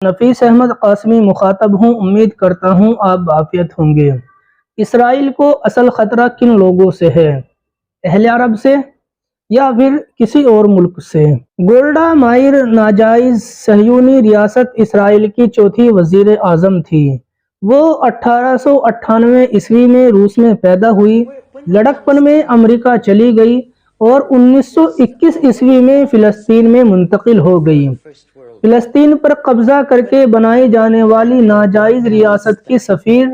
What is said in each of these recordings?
نفیس احمد قاسمی مخاطب ہوں، امید کرتا ہوں آپ بعافیت ہوں گے۔ اسرائیل کو اصل خطرہ کن لوگوں سے ہے؟ اہل عرب سے یا پھر کسی اور ملک سے؟ گولڈا مائر ناجائز صہیونی ریاست اسرائیل کی چوتھی وزیر اعظم تھی۔ وہ 1898 عیسوی میں روس میں پیدا ہوئی، لڑکپن میں امریکہ چلی گئی اور 1921 عیسوی میں فلسطین میں منتقل ہو گئی۔ فلسطین پر قبضہ کر کے بنائی جانے والی ناجائز ریاست کی سفیر،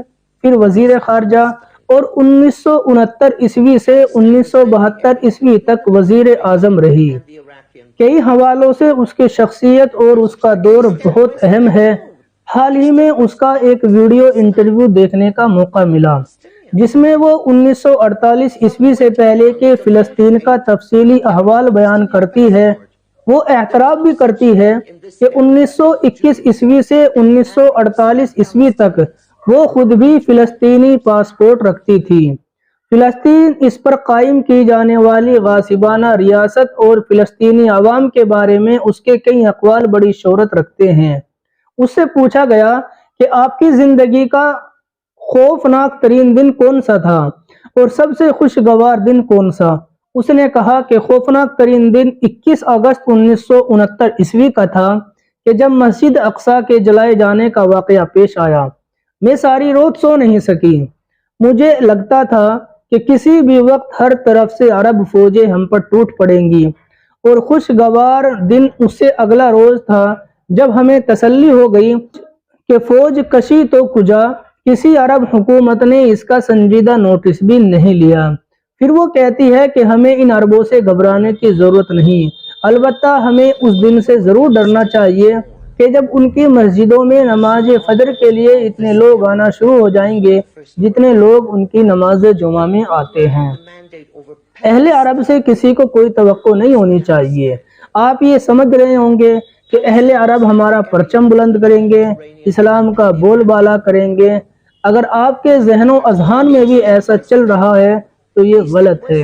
پھر وزیر خارجہ اور 1969 عیسوی سے 1972 عیسوی تک وزیر اعظم رہی۔ کئی حوالوں سے اس کی شخصیت اور اس کا دور بہت اہم ہے۔ حال ہی میں اس کا ایک ویڈیو انٹرویو دیکھنے کا موقع ملا، جس میں وہ 1948 عیسوی سے پہلے کے فلسطین کا تفصیلی احوال بیان کرتی ہے۔ وہ اعتراف بھی کرتی ہے کہ 1921 عیسوی سے 1948 عیسوی تک وہ خود بھی فلسطینی پاسپورٹ رکھتی تھی۔ فلسطین، اس پر قائم کی جانے والی غاصبانہ ریاست اور فلسطینی عوام کے بارے میں اس کے کئی اقوال بڑی شہرت رکھتے ہیں۔ اس سے پوچھا گیا کہ آپ کی زندگی کا خوفناک ترین دن کون سا تھا اور سب سے خوشگوار دن کون سا؟ اس نے کہا کہ خوفناک ترین دن 21 اگست 1969 عیسوی کا تھا کہ جب مسجد اقصیٰ کے جلائے جانے کا واقعہ پیش آیا۔ میں ساری رات سو نہیں سکی۔ مجھے لگتا تھا کہ کسی بھی وقت ہر طرف سے عرب فوجیں ہم پر ٹوٹ پڑیں گی، اور خوشگوار دن اس سے اگلا روز تھا جب ہمیں تسلی ہو گئی کہ فوج کشی تو کجا، کسی عرب حکومت نے اس کا سنجیدہ نوٹس بھی نہیں لیا۔ پھر وہ کہتی ہے کہ ہمیں ان عربوں سے گھبرانے کی ضرورت نہیں، البتہ ہمیں اس دن سے ضرور ڈرنا چاہیے کہ جب ان کی مسجدوں میں نماز فجر کے لیے اتنے لوگ آنا شروع ہو جائیں گے جتنے لوگ ان کی نماز جمعہ میں آتے ہیں۔ اہل عرب سے کسی کو کوئی توقع نہیں ہونی چاہیے۔ آپ یہ سمجھ رہے ہوں گے کہ اہل عرب ہمارا پرچم بلند کریں گے، اسلام کا بول بالا کریں گے۔ اگر آپ کے ذہن و اذہان میں بھی ایسا چل رہا ہے تو یہ غلط ہے،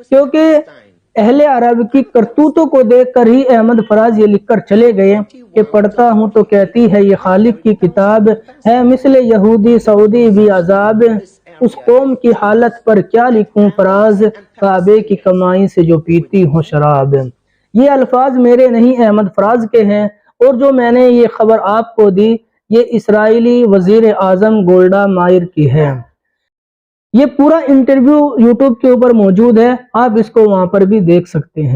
کیونکہ اہل عرب کی کرتوتوں کو دیکھ کر ہی احمد فراز یہ لکھ کر چلے گئے کہ پڑھتا ہوں تو کہتی ہے یہ خالق کی کتاب ہے، مثل یہودی سعودی بھی عذاب، اس قوم کی حالت پر کیا لکھوں فراز، کعبے کی کمائی سے جو پیتی ہوں شراب۔ یہ الفاظ میرے نہیں، احمد فراز کے ہیں، اور جو میں نے یہ خبر آپ کو دی یہ اسرائیلی وزیر اعظم گولڈا مائر کی ہے۔ یہ پورا انٹرویو یوٹیوب کے اوپر موجود ہے، آپ اس کو وہاں پر بھی دیکھ سکتے ہیں۔